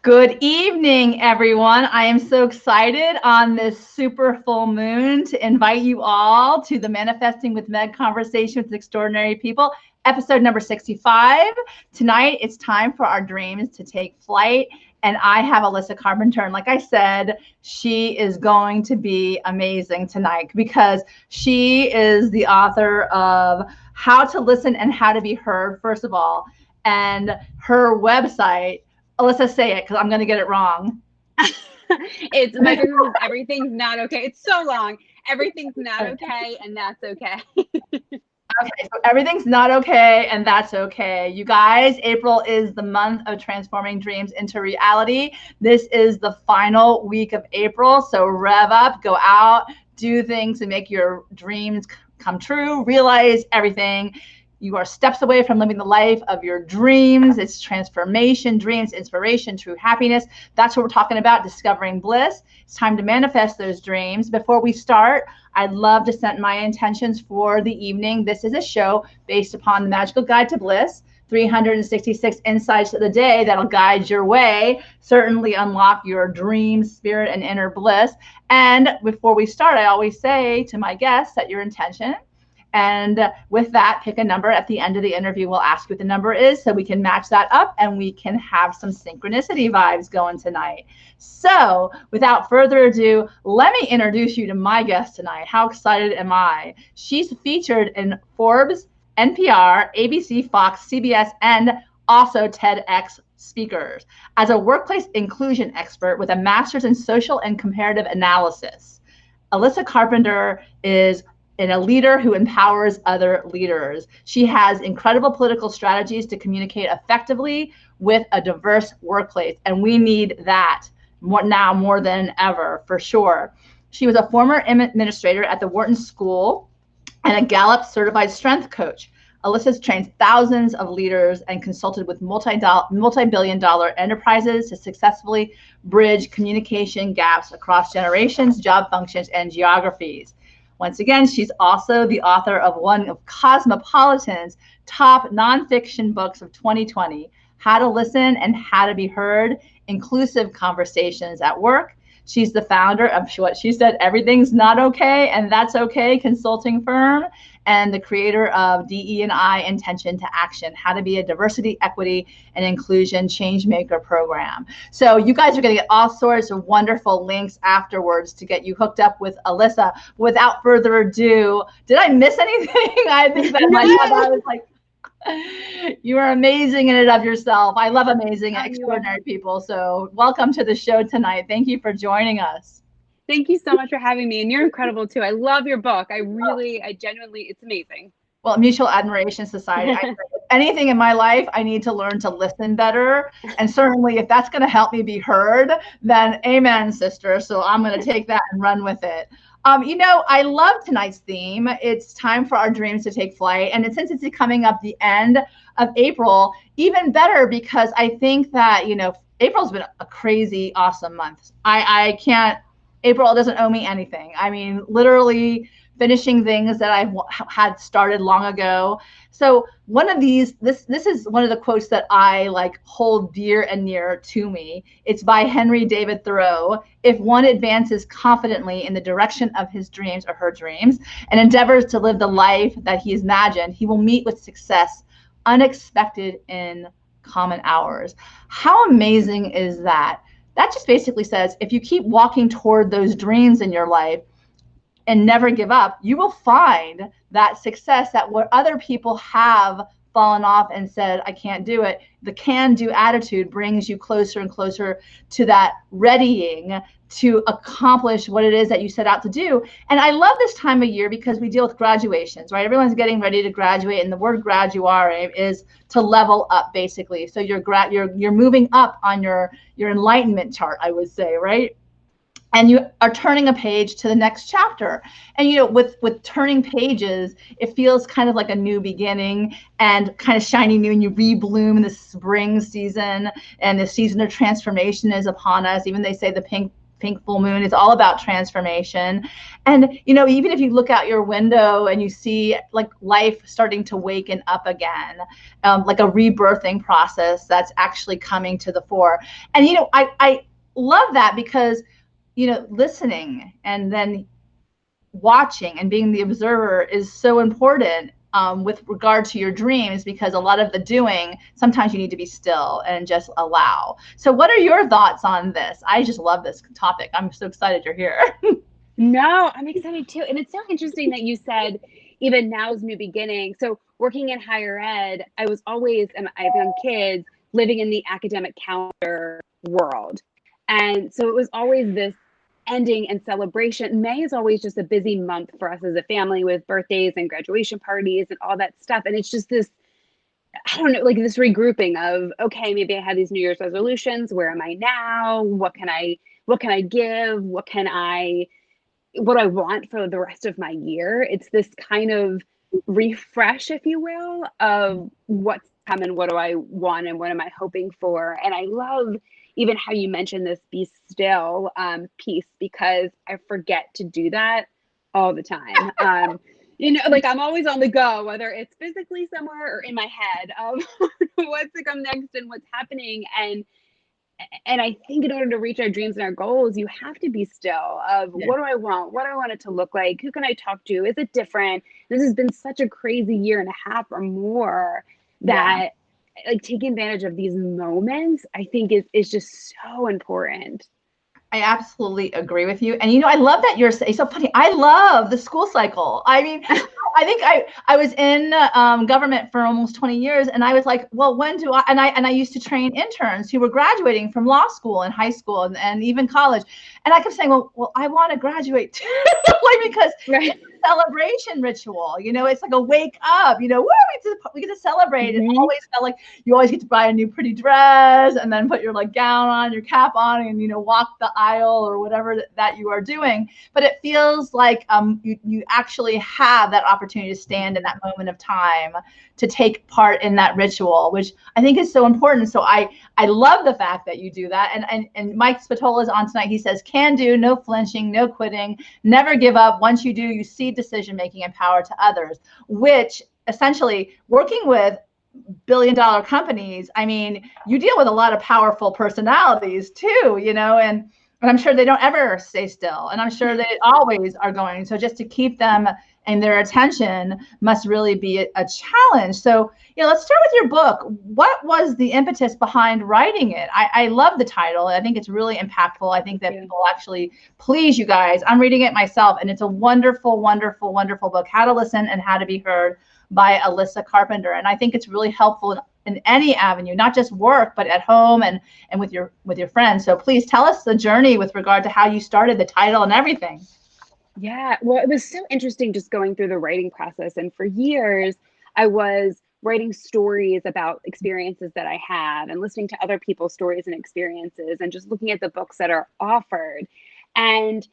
Good evening, everyone. I am so excited on this super full moon to invite you all to the Manifesting with Meg Conversation with Extraordinary People, episode number 65. Tonight, it's time for our dreams to take flight. And I have Alissa Carpenter. And like I said, she is going to be amazing tonight because she is the author of How to Listen and How to Be Heard, first of all, and her website. Alissa, say it because I'm going to get it wrong. It's my business is Everything's Not Okay. It's so long. Everything's not okay, and that's okay. Okay, so everything's not okay, and that's okay. You guys, April is the month of transforming dreams into reality. This is the final week of April, so rev up, go out, do things to make your dreams come true, realize everything. You are steps away from living the life of your dreams. It's transformation, dreams, inspiration, true happiness. That's what we're talking about, discovering bliss. It's time to manifest those dreams. Before we start, I'd love to set my intentions for the evening. This is a show based upon the Magical Guide to Bliss, 366 insights of the day that'll guide your way, certainly unlock your dream, spirit, and inner bliss. And before we start, I always say to my guests, set your intention. And with that, pick a number at the end of the interview. We'll ask you what the number is so we can match that up and we can have some synchronicity vibes going tonight. So without further ado, let me introduce you to my guest tonight. How excited am I? She's featured in Forbes, NPR, ABC, Fox, CBS, and also TEDx speakers as a workplace inclusion expert with a master's in social and comparative analysis. Alissa Carpenter is a leader who empowers other leaders. She has incredible political strategies to communicate effectively with a diverse workplace, and we need that now more than ever, for sure. She was a former administrator at the Wharton School and a Gallup-Certified Strengths Coach. Alissa trains thousands of leaders and consulted with multi-billion-dollar enterprises to successfully bridge communication gaps across generations, job functions, and geographies. Once again, she's also the author of one of Cosmopolitan's top nonfiction books of 2020, How to Listen and How to Be Heard, Inclusive Conversations at Work. She's the founder of what she said, Everything's Not Okay, and That's Okay consulting firm, and the creator of DE&I Intention to Action, How to Be a Diversity, Equity, and Inclusion Changemaker program. So you guys are going to get all sorts of wonderful links afterwards to get you hooked up with Alissa. Without further ado, did I miss anything? I think that I was like, you are amazing in and of yourself. I love amazing, extraordinary people. So welcome to the show tonight. Thank you for joining us. Thank you so much for having me. And you're incredible too. I love your book. I genuinely, it's amazing. Well, Mutual Admiration Society. Anything in my life, I need to learn to listen better. And certainly if that's going to help me be heard, then amen, sister. So I'm going to take that and run with it. I love tonight's theme. It's time for our dreams to take flight. And since it's coming up the end of April, even better, because I think that, April's been a crazy, awesome month. April doesn't owe me anything. I mean, literally finishing things that I had started long ago. So one of these, this is one of the quotes that I hold dear and near to me. It's by Henry David Thoreau. If one advances confidently in the direction of his dreams or her dreams and endeavors to live the life that he has imagined, he will meet with success unexpected in common hours. How amazing is that? That just basically says if you keep walking toward those dreams in your life and never give up, you will find that success that what other people have fallen off and said, I can't do it. The can-do attitude brings you closer and closer to that readying to accomplish what it is that you set out to do. And I love this time of year because we deal with graduations, right? Everyone's getting ready to graduate, and the word graduare is to level up, basically. So you're moving up on your enlightenment chart, I would say, right? And you are turning a page to the next chapter. And with turning pages, it feels kind of like a new beginning and kind of shiny new, and you rebloom in the spring season, and the season of transformation is upon us. Even they say the pink pink full moon. It's all about transformation. And, you know, even if you look out your window and you see like life starting to waken up again, like a rebirthing process that's actually coming to the fore. And, you know, I love that because, you know, listening and then watching and being the observer is so important with regard to your dreams, because a lot of the doing, sometimes you need to be still and just allow. So what are your thoughts on this? I just love this topic. I'm so excited you're here. No, I'm excited too. And it's so interesting that you said even now is new beginning. So working in higher ed, I was always, and I have young kids, living in the academic calendar world. And so it was always this ending and celebration. May is always just a busy month for us as a family with birthdays and graduation parties and all that stuff. And it's just this, I don't know, like this regrouping of, okay, maybe I had these New Year's resolutions. Where am I now? What can I give? What I want for the rest of my year? It's this kind of refresh, if you will, of what's coming, what do I want, and what am I hoping for? And I love even how you mentioned this be still piece, because I forget to do that all the time. You know, like I'm always on the go, whether it's physically somewhere or in my head of what's to come next and what's happening. And I think in order to reach our dreams and our goals, you have to be still of what do I want? What do I want it to look like? Who can I talk to? Is it different? This has been such a crazy year and a half or more that like taking advantage of these moments, I think is just so important. I absolutely agree with you. And, you know, I love that it's so funny. I love the school cycle. I mean, I think I was in government for almost 20 years, and I was like, well, when do I used to train interns who were graduating from law school and high school and even college. And I kept saying, well, I want to graduate too, like, because it's a celebration ritual, you know, it's like a wake up, you know, we get to celebrate. Mm-hmm. It always felt like you always get to buy a new pretty dress and then put your like gown on, your cap on, and, you know, walk the aisle or whatever that you are doing. But it feels like you actually have that opportunity to stand in that moment of time to take part in that ritual, which I think is so important. So I love the fact that you do that. And Mike Spatola is on tonight. He says, can do, no flinching, no quitting, never give up. Once you do, you see decision-making and power to others, which essentially working with billion-dollar companies, I mean, you deal with a lot of powerful personalities too, you know, and I'm sure they don't ever stay still. And I'm sure they always are going. So just to keep them and their attention must really be a challenge. So, you know, let's start with your book. What was the impetus behind writing it? I love the title. I think it's really impactful. I think that people actually please you guys. I'm reading it myself, and it's a wonderful, wonderful, wonderful book, How to Listen and How to Be Heard by Alissa Carpenter. And I think it's really helpful in any avenue, not just work, but at home and with your friends. So please tell us the journey with regard to how you started, the title and everything. Yeah, well, it was so interesting just going through the writing process. And for years, I was writing stories about experiences that I had and listening to other people's stories and experiences and just looking at the books that are offered. And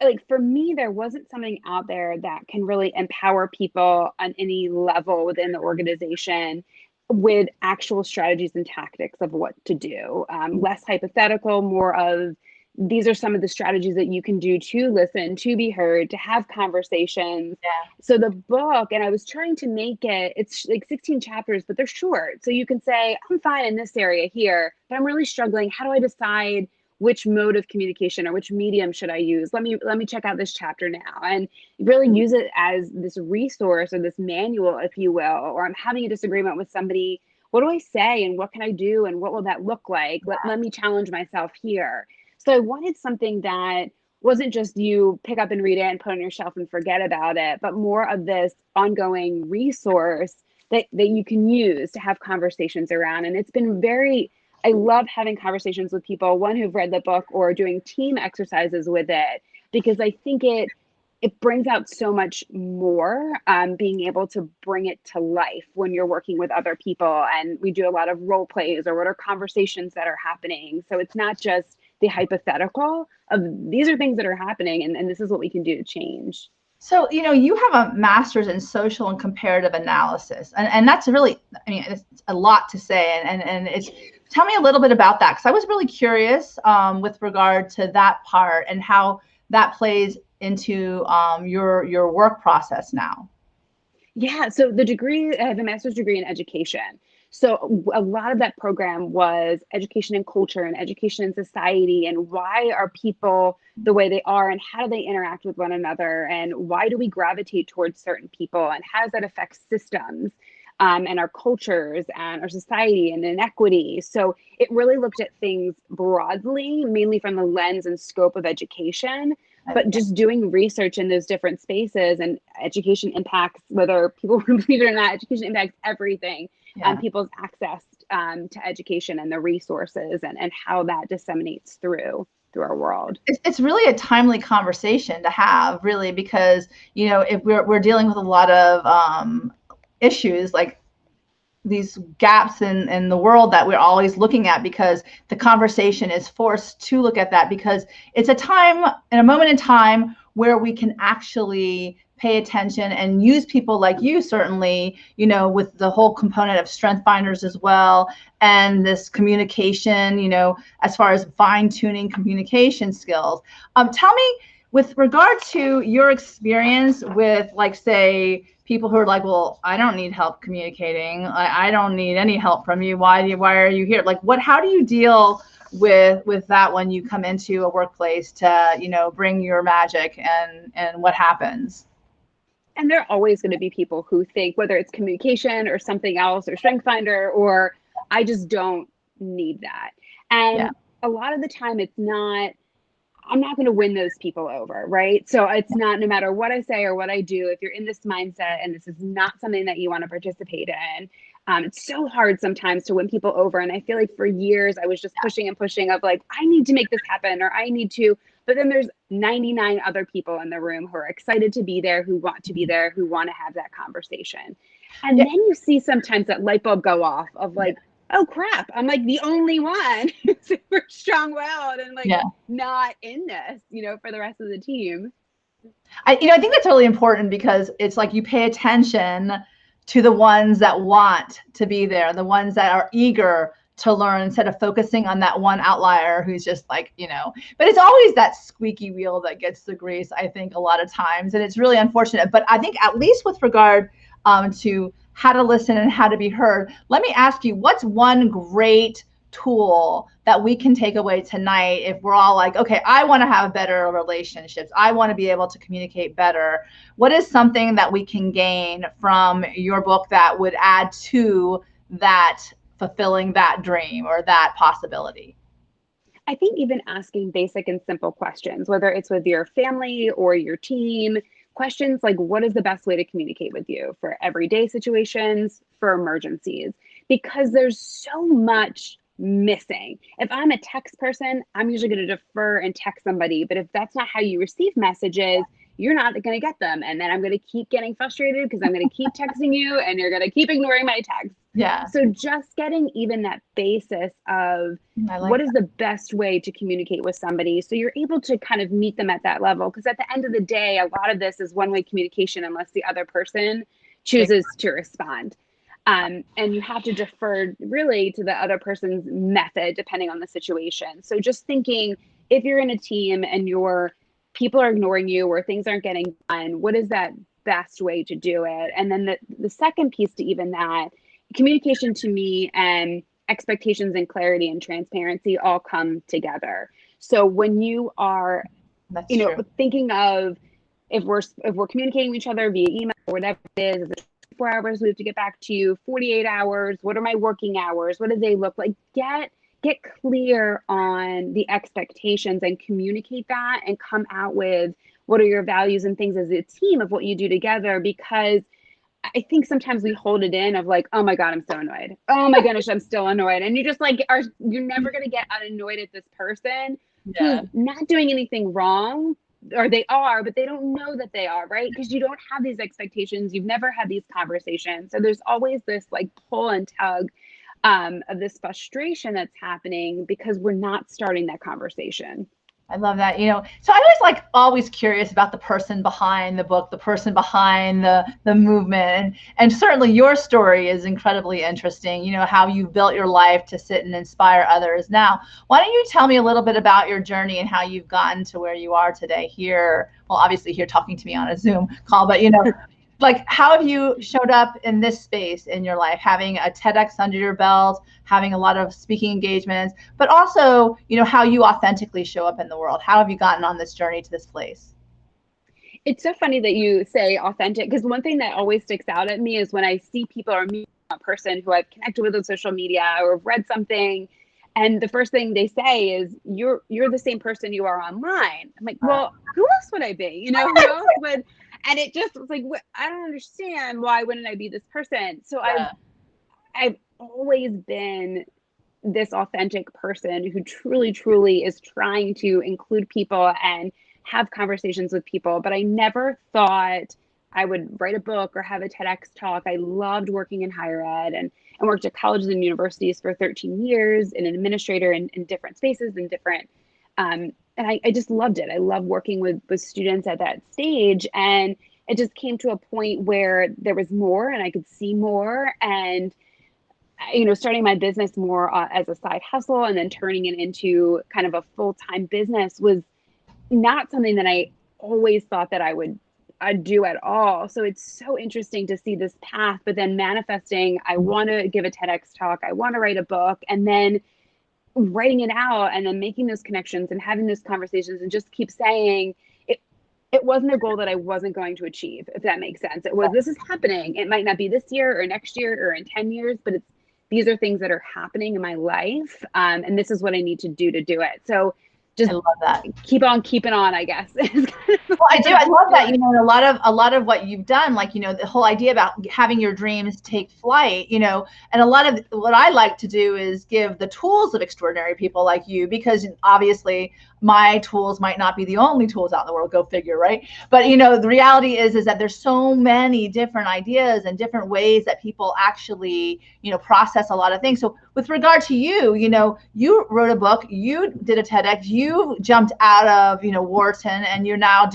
like for me, there wasn't something out there that can really empower people on any level within the organization with actual strategies and tactics of what to do. Less hypothetical, more of these are some of the strategies that you can do to listen, to be heard, to have conversations. Yeah. So the book, and I was trying to make it's like 16 chapters, but they're short. So you can say, I'm fine in this area here, but I'm really struggling. How do I decide which mode of communication or which medium should I use? Let me check out this chapter now, and really use it as this resource or this manual, if you will. Or I'm having a disagreement with somebody. What do I say, and what can I do, and what will that look like? Let me challenge myself here. So I wanted something that wasn't just you pick up and read it and put on your shelf and forget about it, but more of this ongoing resource that you can use to have conversations around. And it's been I love having conversations with people, one who've read the book or doing team exercises with it, because I think it brings out so much more, being able to bring it to life when you're working with other people. And we do a lot of role plays or what are conversations that are happening. So it's not just the hypothetical of these are things that are happening and this is what we can do to change. So, you know, you have a master's in social and comparative analysis, and that's really, I mean, it's a lot to say, and it's tell me a little bit about that, because I was really curious with regard to that part and how that plays into your work process now. Yeah, so the degree, I have a master's degree in education. So a lot of that program was education and culture and education and society, and why are people the way they are, and how do they interact with one another, and why do we gravitate towards certain people, and how does that affect systems and our cultures and our society and inequity. So it really looked at things broadly, mainly from the lens and scope of education, but just doing research in those different spaces. And education impacts, whether people believe it or not, education impacts everything. People's access to education and the resources, and how that disseminates through our world. It's really a timely conversation to have, really, because, you know, if we're dealing with a lot of issues like these gaps in the world that we're always looking at, because the conversation is forced to look at that, because it's a time and a moment in time where we can actually pay attention and use people like you, certainly, you know, with the whole component of strength finders as well, and this communication, you know, as far as fine-tuning communication skills. Tell me, with regard to your experience with, like, say, people who are like, well, I don't need help communicating. I don't need any help from you. Why are you here? Like, how do you deal with that when you come into a workplace to, you know, bring your magic, and what happens? And there are always going to be people who think, whether it's communication or something else or strength finder, or I just don't need that. And a lot of the time I'm not going to win those people over, right? So it's not, no matter what I say or what I do, if you're in this mindset and this is not something that you want to participate in, it's so hard sometimes to win people over. And I feel like for years I was just pushing and pushing of like, I need to make this happen, or I need to, but then there's 99 other people in the room who are excited to be there, who want to be there, who want to have that conversation. And then you see sometimes that light bulb go off of like, oh crap, I'm like the only one super strong-willed and like not in this, you know, for the rest of the team. I think that's really important, because it's like you pay attention to the ones that want to be there, the ones that are eager to learn, instead of focusing on that one outlier who's just like, you know, but it's always that squeaky wheel that gets the grease, I think, a lot of times. And it's really unfortunate. But I think, at least with regard to how to listen and how to be heard, let me ask you, what's one great tool that we can take away tonight if we're all like, okay, I want to have better relationships, I want to be able to communicate better? What is something that we can gain from your book that would add to that, fulfilling that dream or that possibility? I think even asking basic and simple questions, whether it's with your family or your team, questions like, what is the best way to communicate with you for everyday situations, for emergencies? Because there's so much missing. If I'm a text person, I'm usually going to defer and text somebody. But if that's not how you receive messages, you're not going to get them. And then I'm going to keep getting frustrated because I'm going to keep texting you and you're going to keep ignoring my text. So just getting even that basis of what is the best way to communicate with somebody, so you're able to kind of meet them at that level. Because at the end of the day, a lot of this is one-way communication unless the other person chooses to respond. And you have to defer really to the other person's method depending on the situation. So just thinking, if you're in a team and your people are ignoring you or things aren't getting done, what is that best way to do it? And then the second piece to even that, communication to me and expectations and clarity and transparency all come together. So when you are, thinking of, if we're communicating with each other via email or whatever it is it 4 hours we have to get back to you, 48 hours, what are my working hours? What do they look like? Get clear on the expectations and communicate that, and come out with what are your values and things as a team of what you do together. Because I think sometimes we hold it in of like, oh my God, I'm so annoyed. Oh my goodness, I'm still annoyed. And you just like, you're never going to get annoyed at this person who's not doing anything wrong, or they are, but they don't know that they are, right? Because you don't have these expectations. You've never had these conversations. So there's always this like pull and tug of this frustration that's happening because we're not starting that conversation. I love that. So I was always curious about the person behind the book, the person behind the movement. And certainly your story is incredibly interesting, how you built your life to sit and inspire others. Now, why don't you tell me a little bit about your journey and how you've gotten to where you are today here? Well, obviously here talking to me on a Zoom call, but how have you showed up in this space in your life, having a TEDx under your belt, having a lot of speaking engagements, but also, how you authentically show up in the world? How have you gotten on this journey to this place? It's so funny that you say authentic, because one thing that always sticks out at me is when I see people or meet a person who I've connected with on social media or read something, and the first thing they say is, you're the same person you are online. I'm like, well, who else would I be? Who else would? And it just was like, I don't understand, why wouldn't I be this person? So Yeah. I've always been this authentic person who truly is trying to include people and have conversations with people. But I never thought I would write a book or have a TEDx talk. I loved working in higher ed and worked at colleges and universities for 13 years and an administrator in different spaces and different. And I just loved it. I love working with students at that stage. And it just came to a point where there was more and I could see more. And starting my business more as a side hustle and then turning it into kind of a full-time business was not something that I always thought that I'd do at all. So it's so interesting to see this path, but then manifesting, I want to give a TEDx talk, I want to write a book, and then writing it out and then making those connections and having those conversations and just keep saying it wasn't a goal that I wasn't going to achieve, if that makes sense. It was, this is happening. It might not be this year or next year or in 10 years, but these are things that are happening in my life. And this is what I need to do it. So just I love that. Keep on keeping on, I guess. Well, I do. I love that. And a lot of what you've done, the whole idea about having your dreams take flight, and a lot of what I like to do is give the tools of extraordinary people like you, because obviously my tools might not be the only tools out in the world, go figure, right? But, the reality is that there's so many different ideas and different ways that people actually, process a lot of things. So with regard to you, you wrote a book, you did a TEDx, you jumped out of, Wharton, and you're now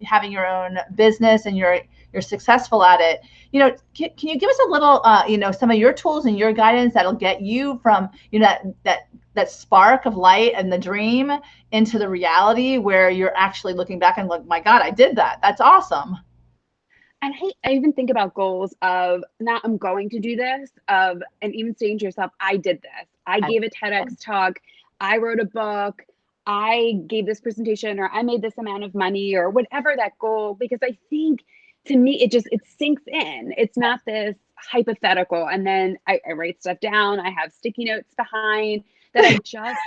having your own business, and you're successful at it. Can you give us a little, some of your tools and your guidance that'll get you from, that spark of light and the dream into the reality where you're actually looking back and like, my God, I did that. That's awesome. And I even think about goals of not, I'm going to do this, and even saying to yourself, I did this. I gave a TEDx talk. I wrote a book. I gave this presentation, or I made this amount of money, or whatever that goal, because I think to me, it sinks in. It's not this hypothetical. And then I write stuff down. I have sticky notes behind that I just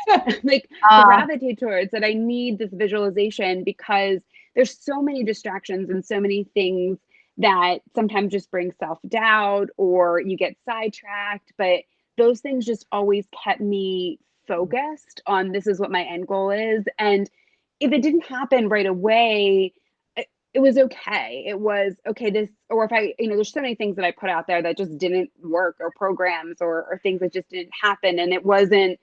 gravitate towards, that I need this visualization, because there's so many distractions and so many things that sometimes just bring self-doubt or you get sidetracked. But those things just always kept me focused on, this is what my end goal is. And if it didn't happen right away, it was okay. It was okay. Or if there's so many things that I put out there that just didn't work, or programs or things that just didn't happen. And it wasn't,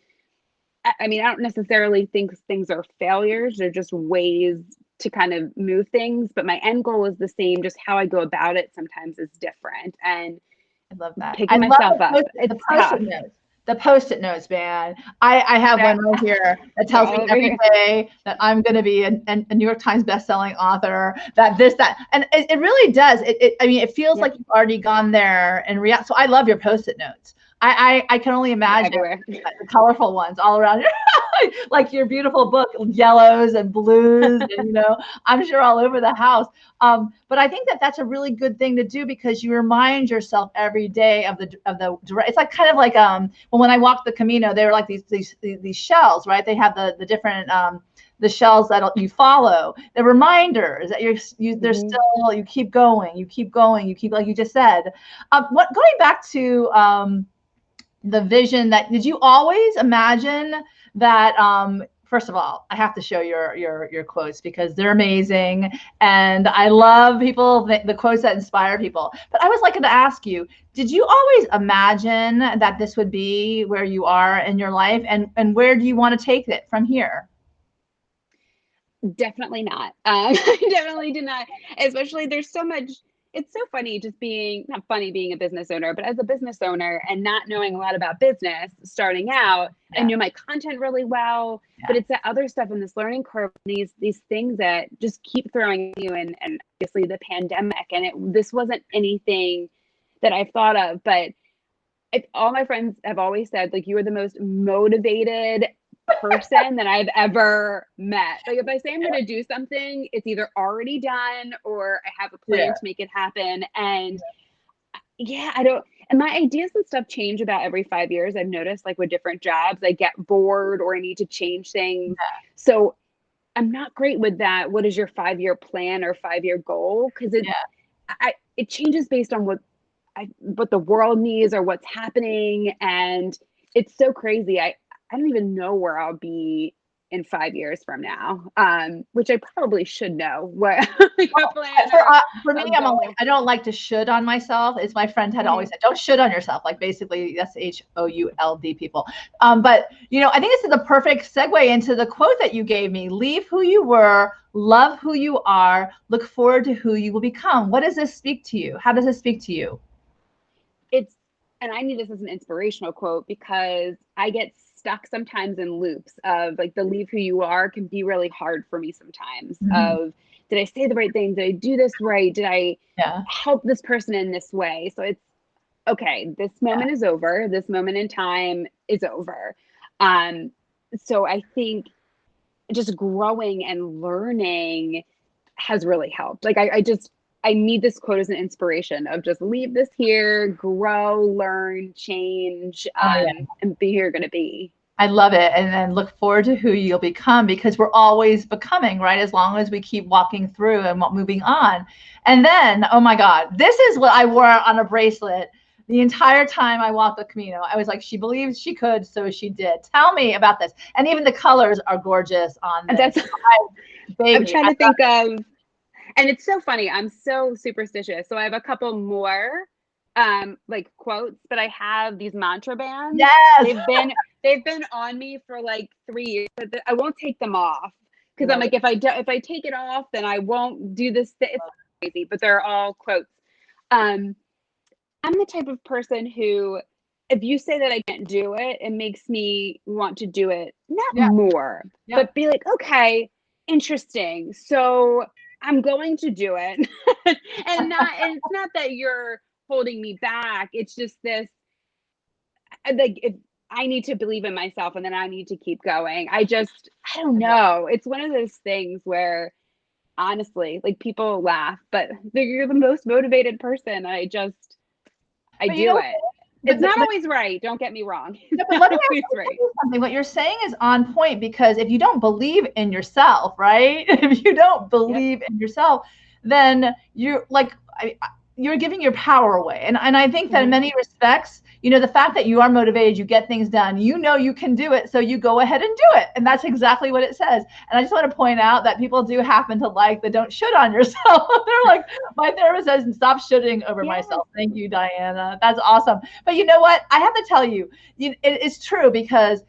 I don't necessarily think things are failures. They're just ways to kind of move things, but my end goal is the same. Just how I go about it sometimes is different. And I love that. Picking myself up. The Post-it notes, man. I have one right here that tells me every day that I'm going to be a New York Times bestselling author, that. And it really does. It feels like you've already gone there and so I love your Post-it notes. I can only imagine the colorful ones all around you, like your beautiful book, yellows and blues, and I'm sure all over the house. But I think that that's a really good thing to do, because you remind yourself every day of the it's like kind of like when I walked the Camino, they were like these shells, right? They have the different the shells that you follow, the reminders that there's still, you keep going, like you just said. Going back to the vision, did you always imagine that, first of all, I have to show your quotes, because they're amazing, and I love the quotes that inspire people. But I was going to ask you, did you always imagine that this would be where you are in your life, and where do you want to take it from here? Definitely not. I definitely did not. Especially there's so much. It's so funny just being, not funny being a business owner, but as a business owner and not knowing a lot about business starting out, I knew my content really well, but it's that other stuff in this learning curve, these things that just keep throwing at you, and obviously the pandemic, and this wasn't anything that I've thought of, but all my friends have always said, like, you are the most motivated person that I've ever met. Like, if I say I'm going to do something, it's either already done or I have a plan to make it happen. And and my ideas and stuff change about every 5 years. I've noticed, like, with different jobs, I get bored or I need to change things. So I'm not great with that. What is your 5-year plan or 5-year goal? Because it changes based on what the world needs or what's happening. And it's so crazy. I don't even know where I'll be in 5 years from now, which I probably should know what like a plan. For me, I don't like to should on myself. It's my friend had always said, don't should on yourself. Like, basically SHOULD people. But I think this is the perfect segue into the quote that you gave me. Leave who you were, love who you are, look forward to who you will become. What does this speak to you? How does this speak to you? And I need this as an inspirational quote because I get stuck sometimes in loops of, like, the leave who you are can be really hard for me sometimes. Of, did I say the right thing? Did I do this right? Did I help this person in this way? So it's okay. This moment is over. This moment in time is over. So I think just growing and learning has really helped. Like, I need this quote as an inspiration of just leave this here, grow, learn, change, and be who you're going to be. I love it. And then look forward to who you'll become, because we're always becoming, right? As long as we keep walking through and moving on. And then, oh my God, this is what I wore on a bracelet the entire time I walked the Camino. I was like, she believes she could, so she did. Tell me about this. And even the colors are gorgeous on this. I'm trying to think of. And it's so funny. I'm so superstitious. So I have a couple more like quotes, but I have these mantra bands. Yes. They've been on me for like 3 years. But I won't take them off because I'm like, if I take it off, then I won't do this. It's crazy, but they're all quotes. I'm the type of person who, if you say that I can't do it, it makes me want to do it, not more, but be like, okay, interesting. So I'm going to do it. and it's not that you're holding me back. It's just this, like, if I need to believe in myself and then I need to keep going. I don't know. It's one of those things where, honestly, like, people laugh, but you're the most motivated person. I do it. It's not always right. Don't get me wrong. But let me ask you something. What you're saying is on point, because if you don't believe in yourself, right? If you don't believe in yourself, then you're like, you're giving your power away. And I think that in many respects, the fact that you are motivated, you get things done, you can do it. So you go ahead and do it. And that's exactly what it says. And I just want to point out that people do happen to like the don't should on yourself. They're like, my therapist says, stop shoulding over myself. Thank you, Diana. That's awesome. But you know what? I have to tell you, it's true, because,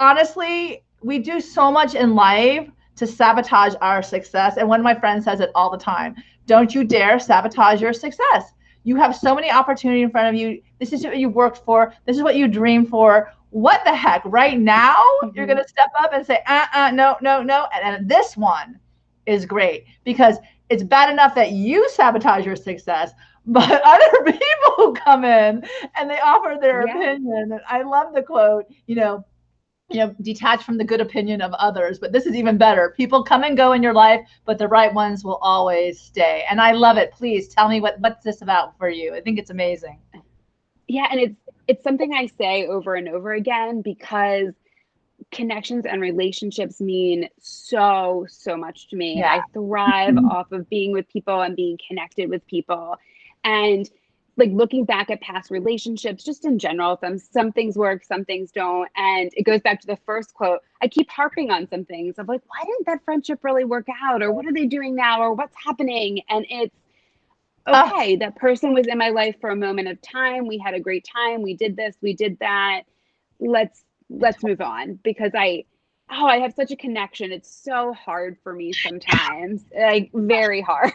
honestly, we do so much in life to sabotage our success. And one of my friends says it all the time. Don't you dare sabotage your success. You have so many opportunities in front of you. This is what you worked for. This is what you dreamed for. What the heck? Right now, you're going to step up and say, no. And this one is great, because it's bad enough that you sabotage your success, but other people who come in and they offer their opinion. And I love the quote, detach from the good opinion of others. But this is even better. People come and go in your life, but the right ones will always stay. And I love it. Please tell me what's this about for you. I think it's amazing. Yeah, and it's something I say over and over again, because connections and relationships mean so much to me. I thrive off of being with people and being connected with people. And, like, looking back at past relationships, just in general, some things work, some things don't. And it goes back to the first quote. I keep harping on some things of, like, why didn't that friendship really work out? Or what are they doing now? Or what's happening? And it's okay. That person was in my life for a moment of time. We had a great time. We did this, we did that. Let's move on, because oh, I have such a connection. It's so hard for me sometimes, like very hard.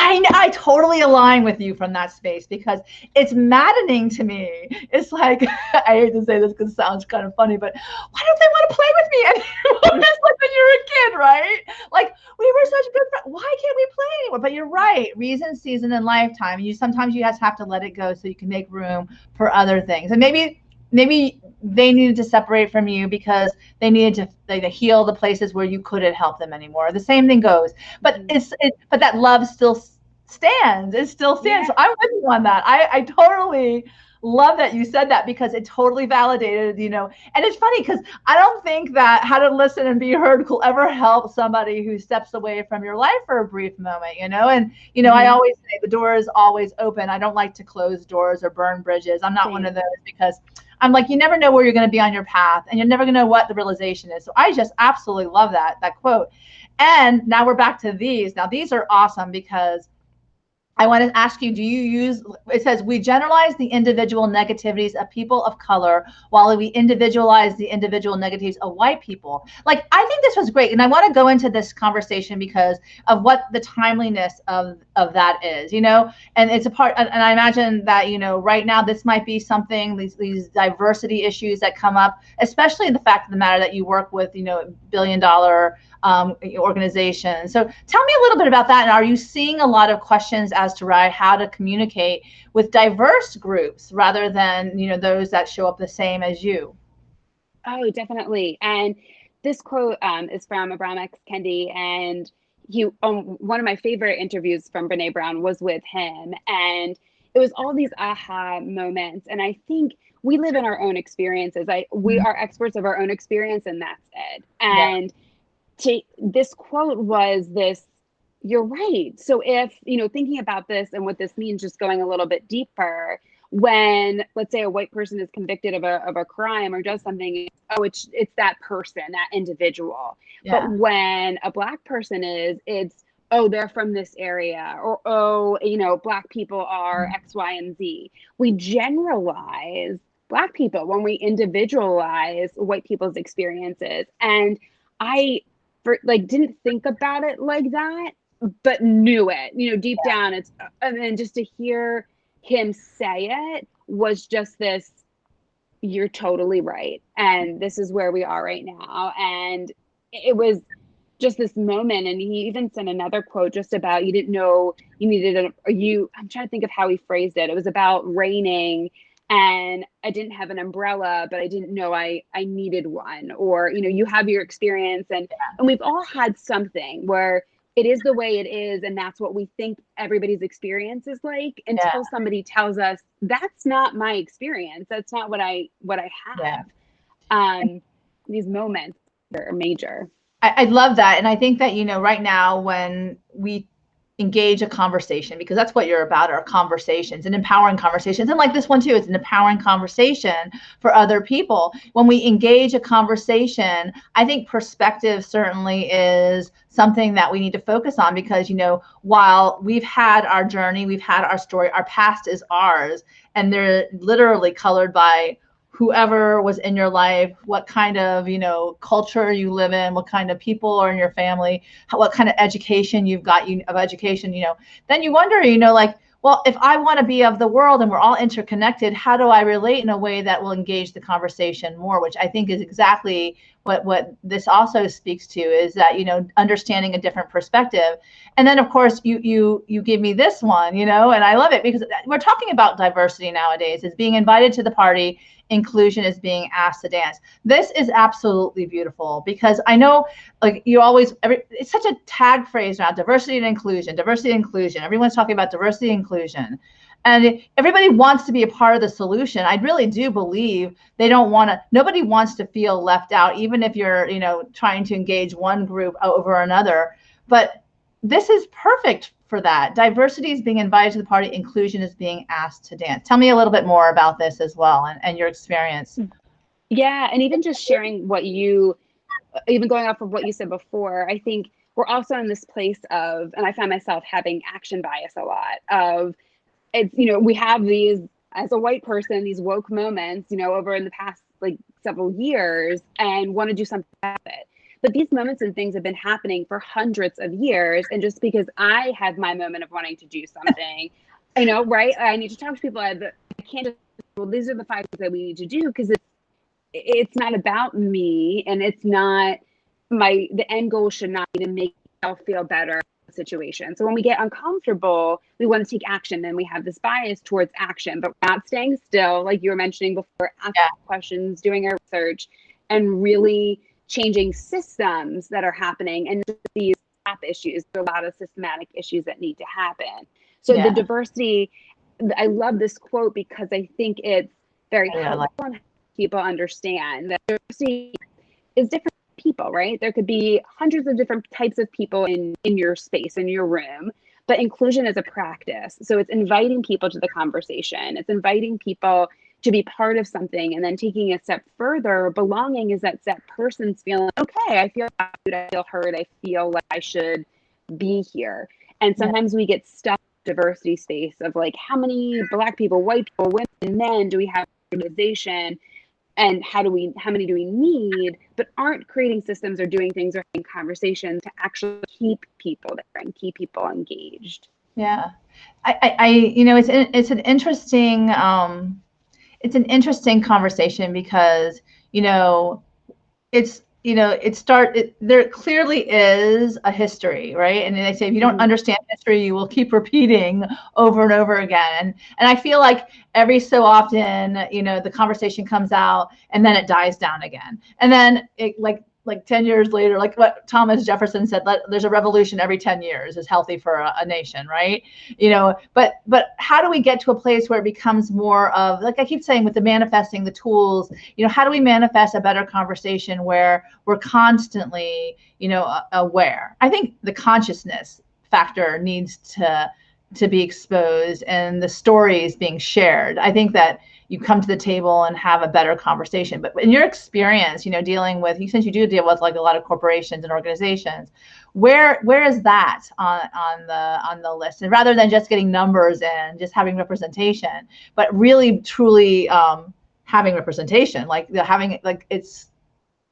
I totally align with you from that space because it's maddening to me. It's like, I hate to say this because it sounds kind of funny, but why don't they want to play with me anymore? It's like when you're a kid, right? Like, we were such good friends. Why can't we play anymore? But you're right. Reason, season, and lifetime. Sometimes you just have to let it go so you can make room for other things. And maybe they needed to separate from you because they needed to heal the places where you couldn't help them anymore. The same thing goes, but but that love still stands. It still stands. Yeah. So I'm with you on that. I totally love that you said that because it totally validated, and it's funny because I don't think that how to listen and be heard could ever help somebody who steps away from your life for a brief moment, and I always say the door is always open. I don't like to close doors or burn bridges. I'm not one of those because I'm like, you never know where you're going to be on your path and you're never going to know what the realization is. So I just absolutely love that quote. And now we're back to these. Now these are awesome because I want to ask you, do you use, it says, we generalize the individual negativities of people of color while we individualize the individual negativities of white people. Like, I think this was great. And I want to go into this conversation because of what the timeliness of that is, and it's a part, and I imagine that, right now, this might be something, these diversity issues that come up, especially the fact of the matter that you work with, billion-dollar organization. So tell me a little bit about that. And are you seeing a lot of questions as to how to communicate with diverse groups rather than, those that show up the same as you? Oh, definitely. And this quote is from Abraham X. Kendi, and one of my favorite interviews from Brene Brown was with him. And it was all these aha moments. And I think we live in our own experiences. We are experts of our own experience, and that's it. And this quote was this, you're right. So if, thinking about this and what this means, just going a little bit deeper, when, let's say, a white person is convicted of a crime or does something, it's that person, that individual. Yeah. But when a Black person it's, they're from this area, or, Black people are X, Y, and Z. We generalize Black people when we individualize white people's experiences. And I didn't think about it like that, but knew it, deep down. And then just to hear him say it was just this, you're totally right. And this is where we are right now. And it was just this moment. And he even sent another quote just about, you didn't know you needed I'm trying to think of how he phrased it. It was about raining and I didn't have an umbrella, but I didn't know I needed one. Or, you have your experience and we've all had something where it is the way it is. And that's what we think everybody's experience is like until somebody tells us that's not my experience. That's not what I have. Yeah. These moments are major. I love that. And I think that, right now when we engage a conversation, because that's what you're about, are conversations and empowering conversations. And like this one too, it's an empowering conversation for other people. When we engage a conversation, I think perspective certainly is something that we need to focus on because, while we've had our journey, we've had our story, our past is ours, and they're literally colored by whoever was in your life, what kind of, culture you live in, what kind of people are in your family, what kind of education you've got, then you wonder, well, if I want to be of the world and we're all interconnected, how do I relate in a way that will engage the conversation more, which I think is exactly what this also speaks to, is that, understanding a different perspective. And then, of course, you give me this one, and I love it because we're talking about diversity nowadays. It's being invited to the party. Inclusion is being asked to dance. This is absolutely beautiful because I know, like, it's such a tag phrase now, diversity and inclusion, diversity and inclusion. Everyone's talking about diversity and inclusion. And everybody wants to be a part of the solution. I really do believe nobody wants to feel left out, even if you're, trying to engage one group over another. But this is perfect for that. Diversity is being invited to the party. Inclusion is being asked to dance. Tell me a little bit more about this as well and your experience. Yeah. And even just sharing even going off of what you said before, I think we're also in this place of, and I find myself having action bias a lot of, it's, we have these, as a white person, these woke moments, over in the past like several years and want to do something about it. But these moments and things have been happening for hundreds of years. And just because I had my moment of wanting to do something, I know, right? I need to talk to people. I can't just, well, these are the 5 things that we need to do, because it's not about me, and it's not the end goal should not be to make myself feel better situation. So when we get uncomfortable, we want to take action, and we have this bias towards action, but we're not staying still, like you were mentioning before, asking questions, doing our research, and really changing systems that are happening. And these issues, there are a lot of systematic issues that need to happen. So the diversity, I love this quote because I think it's very helpful and people understand that diversity is different people, right? There could be hundreds of different types of people in your space, in your room, but inclusion is a practice. So it's inviting people to the conversation. It's inviting people to be part of something, and then taking a step further. Belonging is that person's feeling, okay, I feel valued, I feel heard, I feel like I should be here. And sometimes we get stuck in diversity space of like, how many Black people, white people, women, men do we have in the organization? And how many do we need, but aren't creating systems or doing things or having conversations to actually keep people there and keep people engaged. Yeah. It's an interesting, conversation because, there clearly is a history, right? And they say, if you don't understand history, you will keep repeating over and over again. And I feel like every so often, the conversation comes out and then it dies down again. And then it like 10 years later, like what Thomas Jefferson said, there's a revolution every 10 years is healthy for a nation, right? But how do we get to a place where it becomes more of, like I keep saying, with the manifesting, the tools, how do we manifest a better conversation where we're constantly, aware? I think the consciousness factor needs to be exposed, and the stories being shared. I think that you come to the table and have a better conversation. But in your experience, dealing with, since you do deal with like a lot of corporations and organizations, where is that on the list? And rather than just getting numbers and just having representation, but really truly having representation, it's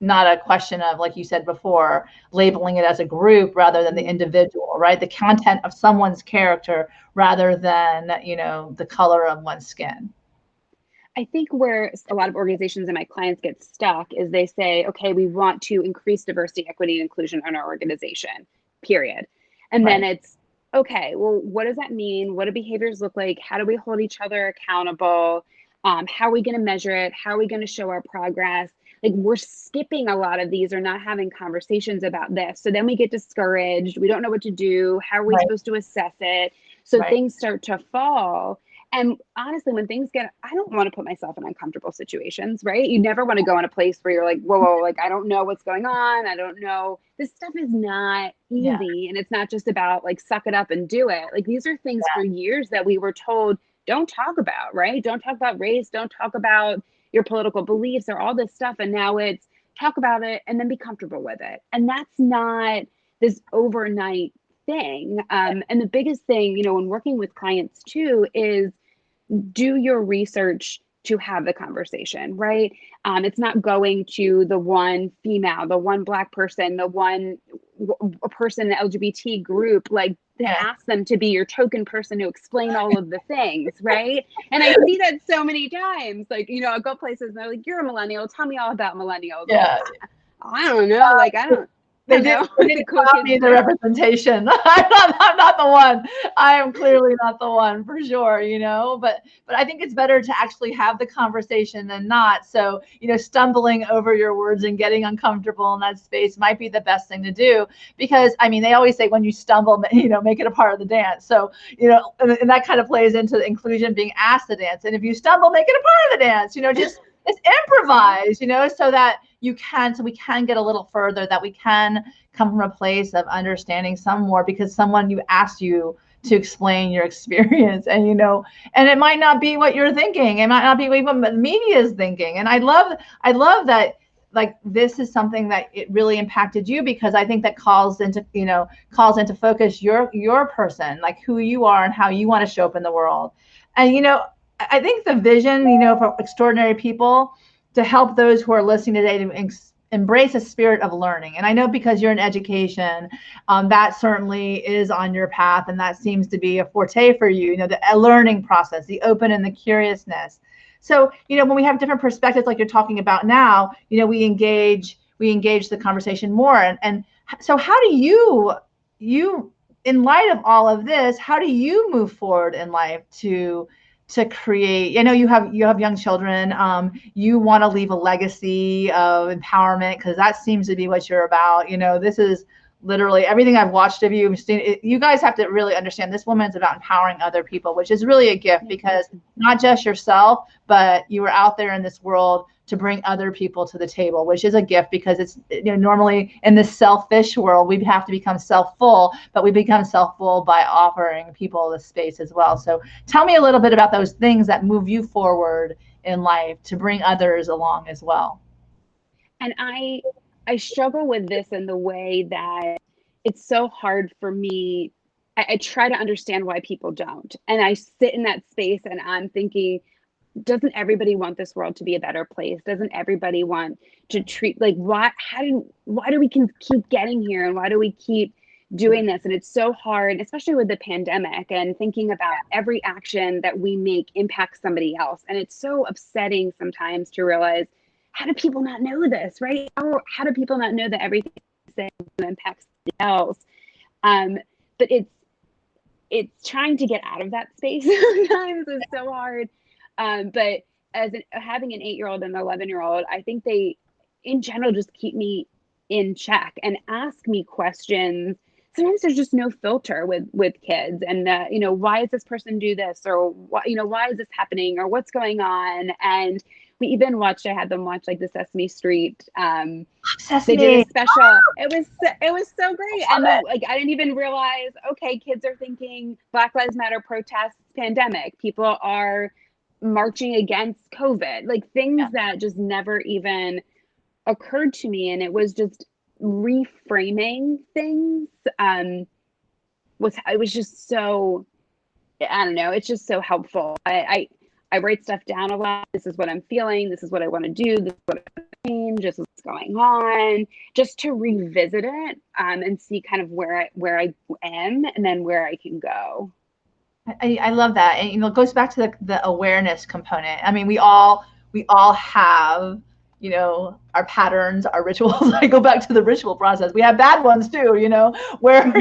not a question of, like you said before, labeling it as a group rather than the individual, right? The content of someone's character rather than, the color of one's skin. I think where a lot of organizations and my clients get stuck is they say, okay, we want to increase diversity, equity, and inclusion in our organization, period. And then it's, okay, well, what does that mean? What do behaviors look like? How do we hold each other accountable? How are we going to measure it? How are we going to show our progress? Like, we're skipping a lot of these or not having conversations about this. So then we get discouraged. We don't know what to do. How are we supposed to assess it? So things start to fall. And honestly, when things I don't want to put myself in uncomfortable situations, right? You never want to go in a place where you're like, whoa, like, I don't know what's going on. I don't know. This stuff is not easy. Yeah. And it's not just about like, suck it up and do it. Like, these are things for years that we were told, don't talk about, right? Don't talk about race. Don't talk about your political beliefs or all this stuff. And now it's talk about it and then be comfortable with it. And that's not this overnight thing. And the biggest thing, when working with clients too, is do your research to have the conversation, right? It's not going to the one female, the one Black person, the one person in the LGBT group, like to ask them to be your token person to explain all of the things, right? And I see that so many times, like, I go places and they're like, you're a millennial, tell me all about millennials. Yeah. I don't know, like, I don't. They didn't need the representation. I'm not the one. I am clearly not the one, for sure, but I think it's better to actually have the conversation than not. So, stumbling over your words and getting uncomfortable in that space might be the best thing to do, because they always say when you stumble, make it a part of the dance. So, and that kind of plays into the inclusion, being asked to dance. And if you stumble, make it a part of the dance, just improvise, so that we can get a little further, that we can come from a place of understanding some more, because someone asked you to explain your experience, and and it might not be what you're thinking, it might not be what the media is thinking. And I love that, like, this is something that it really impacted you, because I think that calls into focus your person, like who you are and how you want to show up in the world. And I think the vision, for extraordinary people, to help those who are listening today to embrace a spirit of learning. And I know because you're in education, that certainly is on your path, and that seems to be a forte for you, the learning process, the open and the curiousness. So, when we have different perspectives like you're talking about now, we engage the conversation more. And so how do you, in light of all of this, how do you move forward in life to create? I know you have young children. You want to leave a legacy of empowerment, because that seems to be what you're about. This is literally everything I've watched of you. You guys have to really understand this woman's about empowering other people, which is really a gift, because not just yourself, but you were out there in this world to bring other people to the table, which is a gift, because it's normally in this selfish world, we have to become self-full, but we become self-full by offering people the space as well. So tell me a little bit about those things that move you forward in life to bring others along as well. And I struggle with this in the way that it's so hard for me. I try to understand why people don't. And I sit in that space and I'm thinking, doesn't everybody want this world to be a better place? Doesn't everybody want to treat, like, why do we keep getting here? And why do we keep doing this? And it's so hard, especially with the pandemic and thinking about every action that we make impacts somebody else. And it's so upsetting sometimes to realize, how do people not know this, right? How do people not know that everything impacts somebody else? But it's trying to get out of that space sometimes is so hard. But having an 8-year-old and an 11-year-old, I think they, in general, just keep me in check and ask me questions. Sometimes there's just no filter with kids, and why does this person do this, or why is this happening, or what's going on? And we even I had them watch like the Sesame Street. They did a special. It was so great, and like I didn't even realize. Okay, kids are thinking Black Lives Matter protests, pandemic. People are marching against COVID, like things that just never even occurred to me. And it was just reframing things. It was just so, I don't know, it's just so helpful. I write stuff down a lot. This is what I'm feeling. This is what I want to do. This is what I want to change. This is what's going on. Just to revisit it and see kind of where I am and then where I can go. I love that. And it goes back to the awareness component. I mean, we all have, our patterns, our rituals. I go back to the ritual process. We have bad ones too, where,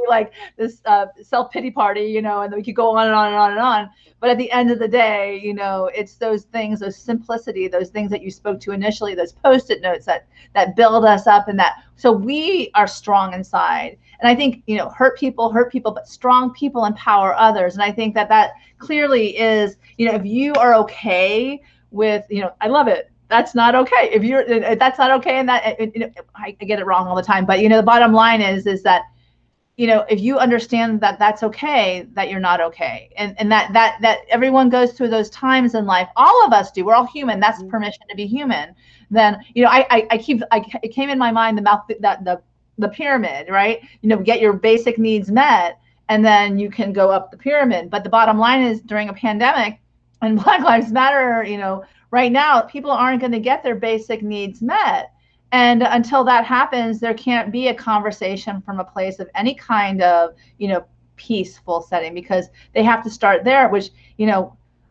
like this self-pity party, and then we could go on and on and on and on. But at the end of the day, it's those things, those simplicity, those things that you spoke to initially, those Post-it notes that build us up, and that, so we are strong inside. And I think, hurt people, but strong people empower others. And I think that clearly is, if you are okay with, I love it. That's not okay. If that's not okay, and that, I get it wrong all the time. But, the bottom line is that, if you understand that that's okay, that you're not okay. And that everyone goes through those times in life. All of us do. We're all human. That's permission to be human. Then, it came in my mind, the pyramid, right? Get your basic needs met, and then you can go up the pyramid. But the bottom line is, during a pandemic and Black Lives Matter, right now, people aren't going to get their basic needs met. And until that happens, there can't be a conversation from a place of any kind of, peaceful setting, because they have to start there, which,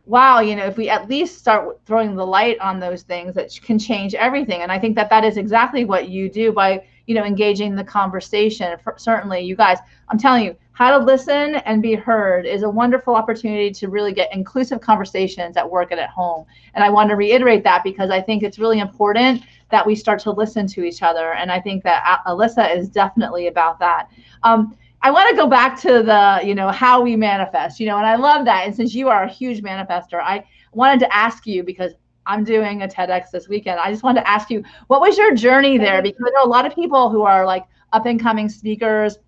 wow, if we at least start throwing the light on those things, that can change everything. And I think that is exactly what you do by, engaging the conversation. Certainly, you guys, I'm telling you, how to listen and be heard is a wonderful opportunity to really get inclusive conversations at work and at home. And I want to reiterate that, because I think it's really important that we start to listen to each other. And I think that Alissa is definitely about that. I want to go back to the, how we manifest, and I love that. And since you are a huge manifester, I wanted to ask you, because I'm doing a TEDx this weekend. I just wanted to ask you, what was your journey there? Because I know a lot of people who are like up and coming speakers,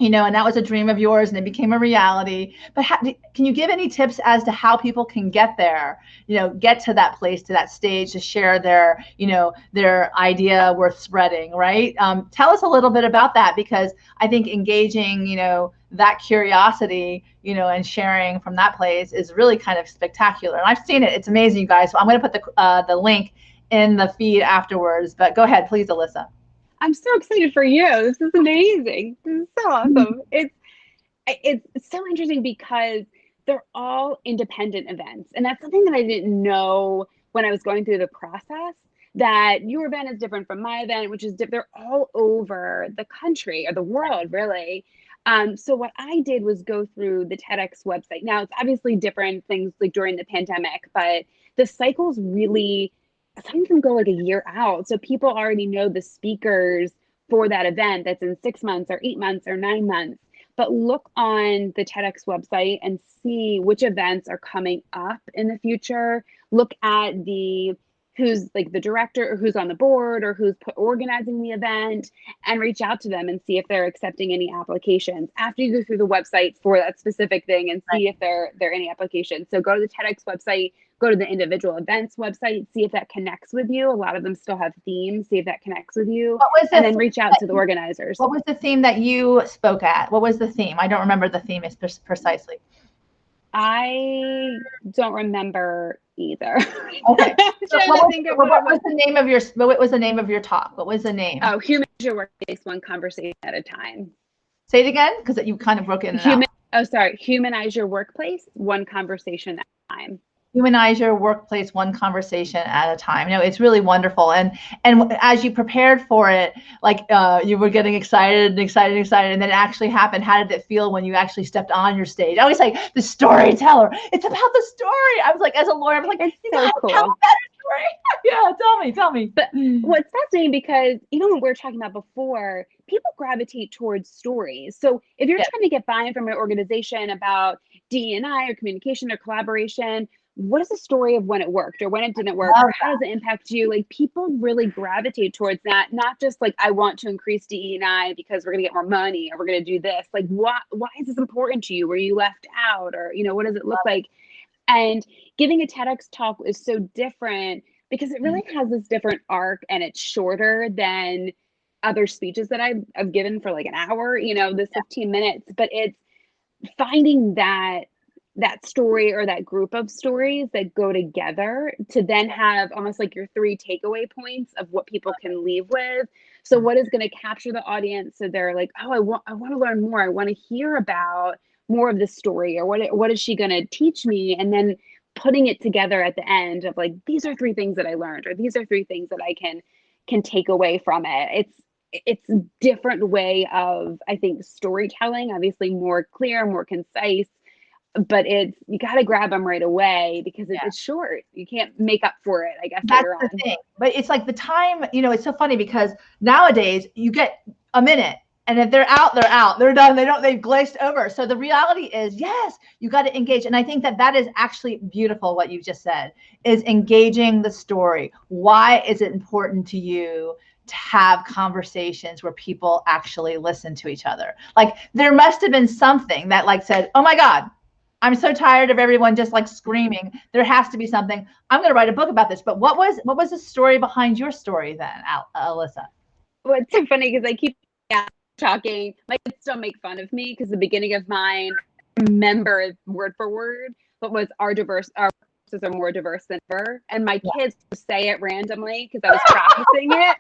and that was a dream of yours and it became a reality. But can you give any tips as to how people can get there, get to that place, to that stage, to share their, their idea worth spreading, right? Tell us a little bit about that, because I think engaging, that curiosity, and sharing from that place is really kind of spectacular. And I've seen it. It's amazing, you guys. So I'm going to put the link in the feed afterwards, but go ahead, please, Alissa. I'm so excited for you. This is amazing. This is so awesome. It's so interesting because they're all independent events. And that's something that I didn't know when I was going through the process, that your event is different from my event, which is they're all over the country or the world, really. So what I did was go through the TEDx website. Now, it's obviously different things like during the pandemic, but the cycles really, some of them go like a year out. So people already know the speakers for that event that's in 6 months or 8 months or 9 months. But look on the TEDx website and see which events are coming up in the future. Look at who's like the director or who's on the board or who's organizing the event, and reach out to them and see if they're accepting any applications after you go through the website for that specific thing and see if there are any applications. So go to the TEDx website, go to the individual events website, see if that connects with you. A lot of them still have themes, see if that connects with you, and then reach out to the organizers. What was the theme that you spoke at? What was the theme? I don't remember the theme precisely. I don't remember either. Okay. So what was the name of your talk? What was the name? Oh, Humanize Your Workplace, One Conversation at a Time. Say it again, because you kind of broke it in. Humanize Your Workplace, One Conversation at a Time. Humanize your workplace, one conversation at a time. It's really wonderful. And as you prepared for it, like you were getting excited, and then it actually happened. How did it feel when you actually stepped on your stage? I was like, the storyteller. It's about the story. I was like, as a lawyer, I was like, it's so cool. Tell a better story. Yeah, tell me. But what's fascinating, because when we were talking about before, people gravitate towards stories. So if you're trying to get buy-in from an organization about DE&I or communication or collaboration, what is the story of when it worked or when it didn't work, or how does it impact you? Like, people really gravitate towards that, not just like, I want to increase DE&I because we're going to get more money or we're going to do this. Like, why is this important to you? Were you left out? Or, what does it look like? And giving a TEDx talk is so different because it really has this different arc, and it's shorter than other speeches that I've given for like an hour, this 15 minutes, but it's finding that story or that group of stories that go together to then have almost like your 3 takeaway points of what people can leave with. So what is going to capture the audience? So they're like, oh, I want to learn more. I want to hear about more of this story, or what is she going to teach me? And then putting it together at the end of like, these are 3 things that I learned, or these are 3 things that I can take away from it. It's a different way of, I think, storytelling, obviously more clear, more concise, but you got to grab them right away because it's short. You can't make up for it, I guess. That's the thing. But it's like the time, it's so funny because nowadays you get a minute, and if they're out, they're out. They're done. They've glazed over. So the reality is, yes, you got to engage. And I think that is actually beautiful. What you just said is engaging the story. Why is it important to you to have conversations where people actually listen to each other? Like, there must have been something that like said, oh my God, I'm so tired of everyone just like screaming. There has to be something. I'm going to write a book about this. But what was the story behind your story then, Alissa? Well, it's so funny because I keep talking. My kids still make fun of me because the beginning of mine, remember word for word, but was our voices are more diverse than ever. And my kids say it randomly because I was practicing it.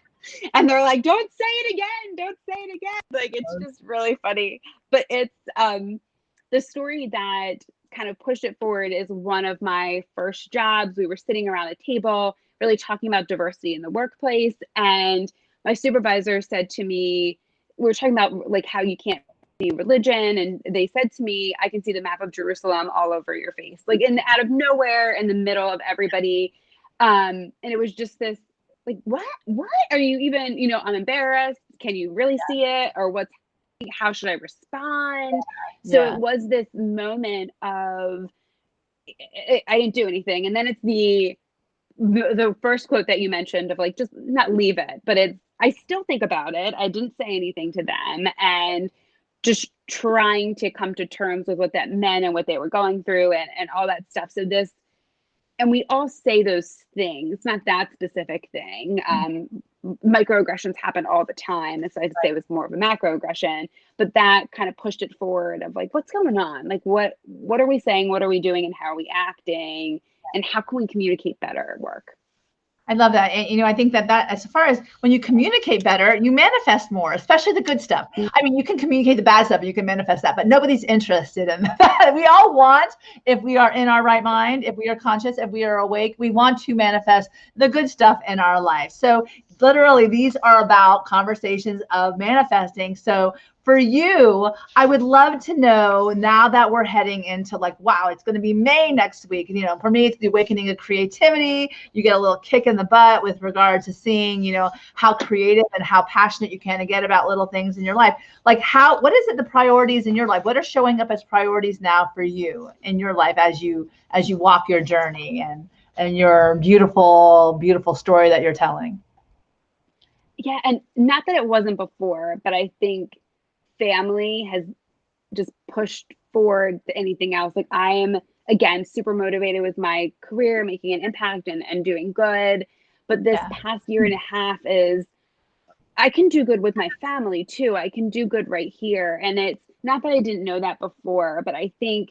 And they're like, don't say it again. Don't say it again. Like, it's just really funny. But it's the story that kind of pushed it forward is one of my first jobs. We were sitting around a table, really talking about diversity in the workplace. And my supervisor said to me, we were talking about like how you can't see religion. And they said to me, I can see the map of Jerusalem all over your face, like out of nowhere in the middle of everybody. And it was just this, like, what are you even, I'm embarrassed. Can you really see it? Or how should I respond? So it was this moment of, I didn't do anything. And then it's the first quote that you mentioned of like, just not leave it, but I still think about it. I didn't say anything to them, and just trying to come to terms with what that meant and what they were going through and all that stuff. So and we all say those things, not that specific thing. microaggressions happen all the time. So I'd say it was more of a macroaggression, but that kind of pushed it forward of like, what's going on? Like, what are we saying? What are we doing? And how are we acting? And how can we communicate better at work? I love that. And, I think that as far as when you communicate better, you manifest more, especially the good stuff. I mean, you can communicate the bad stuff, you can manifest that, but nobody's interested in that. We all want, if we are in our right mind, if we are conscious, if we are awake, we want to manifest the good stuff in our life. So literally, these are about conversations of manifesting. So for you, I would love to know, now that we're heading into like, wow, it's going to be May next week. For me, it's the awakening of creativity. You get a little kick in the butt with regard to seeing, how creative and how passionate you can get about little things in your life. Like what is it, the priorities in your life? What are showing up as priorities now for you in your life as you walk your journey and your beautiful, beautiful story that you're telling? Yeah. And not that it wasn't before, but I think family has just pushed forward to anything else. Like I am, again, super motivated with my career, making an impact and doing good. But this past year and a half is, I can do good with my family too. I can do good right here. And it's not that I didn't know that before, but I think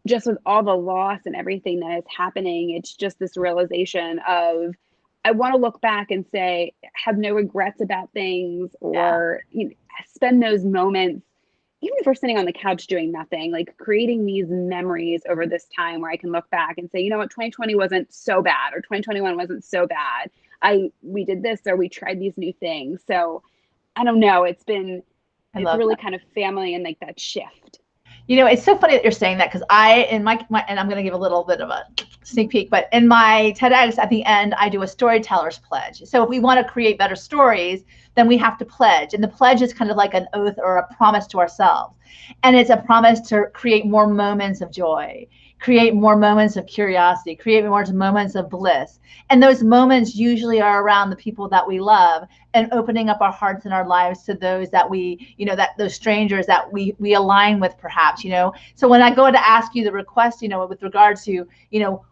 just with all the loss and everything that is happening, it's just this realization of, I want to look back and say, have no regrets about things, or spend those moments, even if we're sitting on the couch doing nothing, like creating these memories over this time where I can look back and say, you know what, 2020 wasn't so bad, or 2021 wasn't so bad. We did this, or we tried these new things. So I don't know. It's really kind of family and like that shift. It's so funny that you're saying that, because and I'm going to give a little bit of a sneak peek, but in my TEDx at the end, I do a storyteller's pledge. So if we want to create better stories, then we have to pledge. And the pledge is kind of like an oath or a promise to ourselves. And it's a promise to create more moments of joy, create more moments of curiosity, create more moments of bliss. And those moments usually are around the people that we love, and opening up our hearts and our lives to those that we, those strangers that we align with, perhaps. So when I go to ask you the request, with regard to,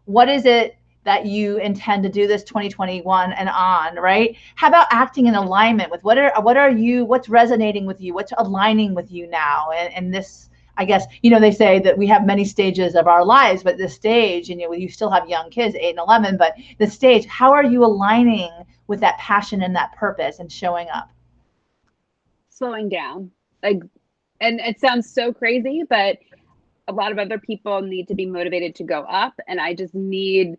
what is it that you intend to do this 2021 and on, right? How about acting in alignment with what's resonating with you, what's aligning with you now, and this, I guess, they say that we have many stages of our lives, but this stage, you still have young kids, 8 and 11, but the stage, how are you aligning with that passion and that purpose and showing up? Slowing down. And it sounds so crazy, but a lot of other people need to be motivated to go up. And I just need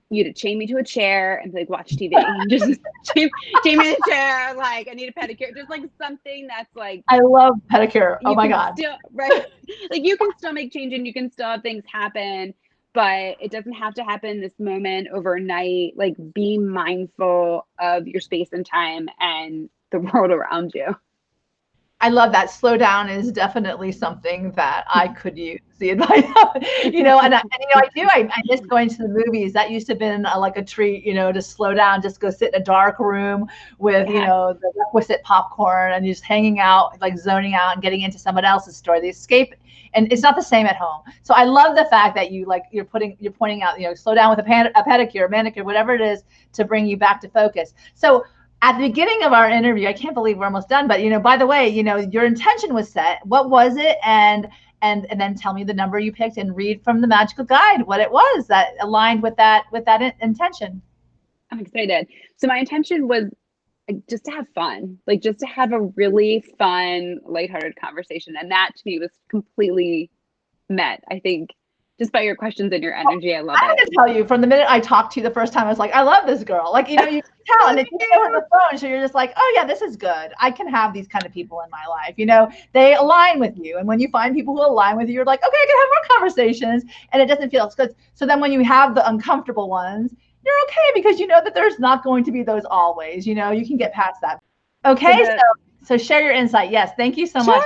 you to chain me to a chair and like watch TV. Just chain me to a chair. Like I need a pedicure. Just like something that's like, I love pedicure. Oh my God. Right. Like you can still make change and you can still have things happen, but it doesn't have to happen this moment overnight. Like be mindful of your space and time and the world around you. I love that. Slow down is definitely something that I could use the advice of, I miss going to the movies. That used to have been like a treat, to slow down, just go sit in a dark room with, the requisite popcorn and just hanging out, like zoning out and getting into someone else's story, the escape. And it's not the same at home. So I love the fact that you're pointing out, slow down with a pedicure, manicure, whatever it is, to bring you back to focus. So at the beginning of our interview, I can't believe we're almost done, but by the way, your intention was set. What was it? And then tell me the number you picked and read from the magical guide what it was that aligned with that intention. I'm excited. So my intention was just to have fun, like just to have a really fun, lighthearted conversation. And that to me was completely met. I think just by your questions and your energy, I love it. I have to tell you, from the minute I talked to you the first time, I was like, I love this girl. Like, you can tell, and then you go on the phone, so you're just like, oh yeah, this is good. I can have these kind of people in my life. They align with you, and when you find people who align with you, you're like, okay, I can have more conversations, and it doesn't feel as good. So then when you have the uncomfortable ones, you're okay, because you know that there's not going to be those always. You can get past that. Okay, so share your insight. Yes, thank you so much.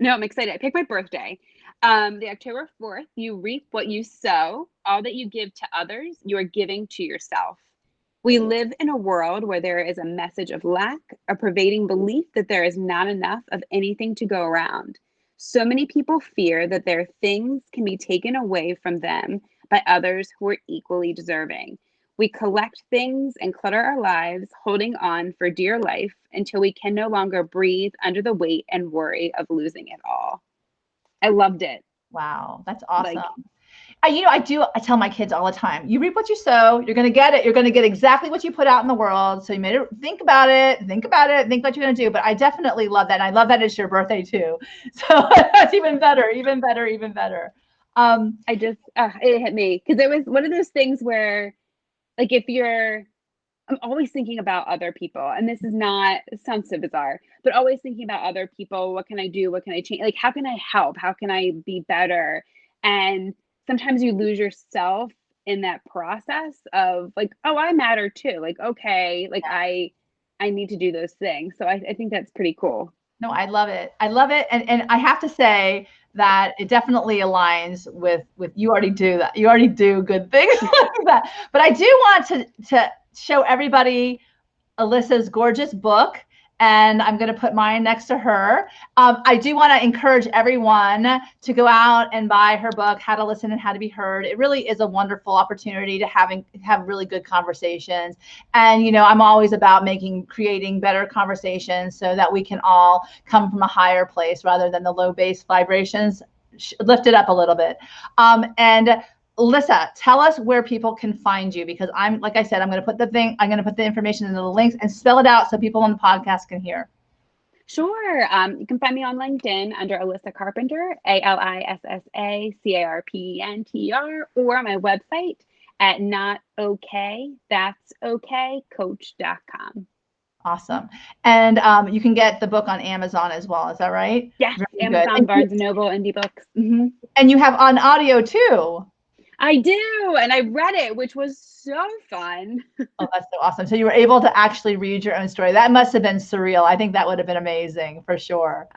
No, I'm excited. I picked my birthday. The October 4th, you reap what you sow. All that you give to others, you are giving to yourself. We live in a world where there is a message of lack, a pervading belief that there is not enough of anything to go around. So many people fear that their things can be taken away from them by others who are equally deserving. We collect things and clutter our lives, holding on for dear life until we can no longer breathe under the weight and worry of losing it all. I loved it. Wow, that's awesome. I tell my kids all the time, you reap what you sow, you're going to get it. You're going to get exactly what you put out in the world. So you made it, think about it, think what you're going to do. But I definitely love that. And I love that it's your birthday too. So that's even better. It hit me because it was one of those things where, like, I'm always thinking about other people, and this sounds so bizarre, but always thinking about other people. What can I do? What can I change? Like, how can I help? How can I be better? And sometimes you lose yourself in that process of like, oh, I matter too. Like, okay, like I need to do those things. So I think that's pretty cool. No, I love it. And I have to say that it definitely aligns with you already do that. You already do good things like that. But I do want to show everybody Alissa's gorgeous book, and I'm going to put mine next to her. I do want to encourage everyone to go out and buy her book, How to Listen and How to Be Heard. It really is a wonderful opportunity to have really good conversations. And, I'm always about creating better conversations so that we can all come from a higher place rather than the low bass vibrations. Lift it up a little bit. And Alissa, tell us where people can find you, because like I said, I'm going to put the information in the links and spell it out so people on the podcast can hear. Sure. You can find me on LinkedIn under Alissa Carpenter, ALISSA CARPENTER, or my website at notokaythat'sokaycoach.com. Awesome. And you can get the book on Amazon as well. Is that right? Yes, Amazon, Barnes & Noble, Indie Books. Mm-hmm. And you have on audio too. I do. And I read it, which was so fun. Oh, that's so awesome. So you were able to actually read your own story. That must have been surreal. I think that would have been amazing for sure.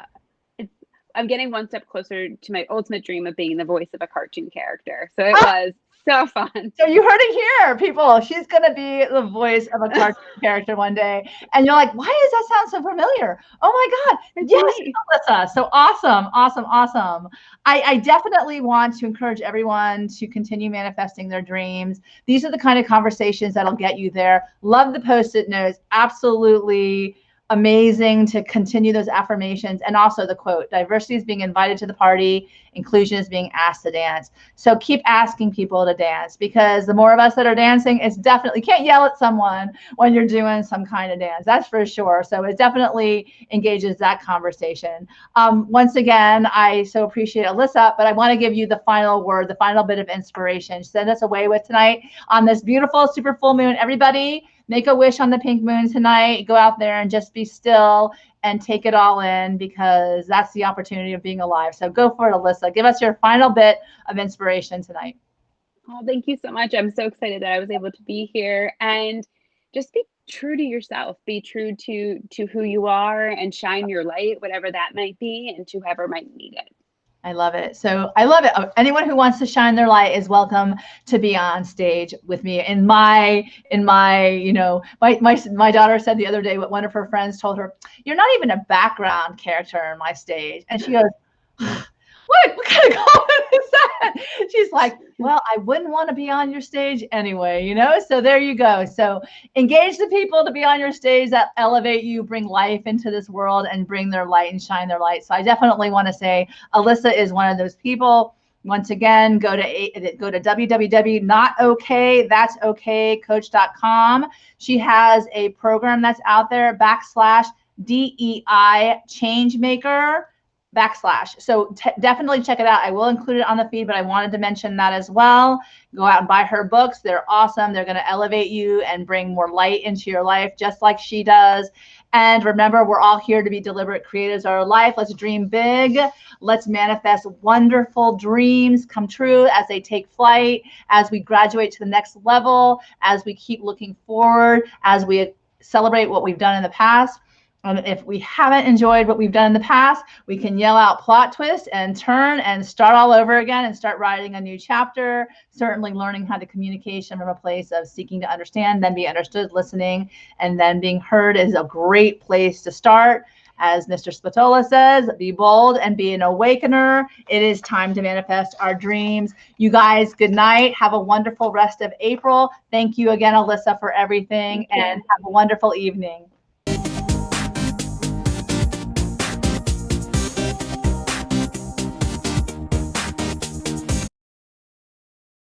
I'm getting one step closer to my ultimate dream of being the voice of a cartoon character. So it was so fun. So you heard it here, people. She's going to be the voice of a cartoon character one day. And you're like, why does that sound so familiar? Oh my God. Yes, Alissa. So awesome. I definitely want to encourage everyone to continue manifesting their dreams. These are the kind of conversations that'll get you there. Love the Post-it notes. Absolutely amazing to continue those affirmations. And also the quote, diversity is being invited to the party, inclusion is being asked to dance. So keep asking people to dance, because the more of us that are dancing, it's definitely, you can't yell at someone when you're doing some kind of dance, that's for sure. So it definitely engages that conversation. Once again, I so appreciate Alissa, but I want to give you the final word, the final bit of inspiration. Send us away with tonight on this beautiful super full moon. Everybody, make a wish on the pink moon tonight. Go out there and just be still and take it all in, because that's the opportunity of being alive. So go for it, Alissa. Give us your final bit of inspiration tonight. Oh, thank you so much. I'm so excited that I was able to be here, and just be true to yourself. Be true to who you are, and shine your light, whatever that might be, and to whoever might need it. I love it. So I love it. Anyone who wants to shine their light is welcome to be on stage with me. My daughter said the other day, what one of her friends told her, you're not even a background character in my stage. And she goes, what kind of comment is that? She's like, well, I wouldn't want to be on your stage anyway, so there you go. So engage the people to be on your stage that elevate you, bring life into this world, and bring their light and shine their light. So I definitely want to say Alissa is one of those people. Once again, go to www.notokaythat'sokaycoach.com. She has a program that's out there, /DEI Changemaker. So definitely check it out. I will include it on the feed, but I wanted to mention that as well. Go out and buy her books. They're awesome. They're going to elevate you and bring more light into your life, just like she does. And remember, we're all here to be deliberate creators of our life. Let's dream big. Let's manifest wonderful dreams come true as they take flight, as we graduate to the next level, as we keep looking forward, as we celebrate what we've done in the past. And if we haven't enjoyed what we've done in the past, we can yell out plot twist and turn and start all over again and start writing a new chapter. Certainly learning how to communication from a place of seeking to understand, then be understood, listening, and then being heard is a great place to start. As Mr. Spatola says, be bold and be an awakener. It is time to manifest our dreams. You guys, good night. Have a wonderful rest of April. Thank you again, Alissa, for everything, and have a wonderful evening.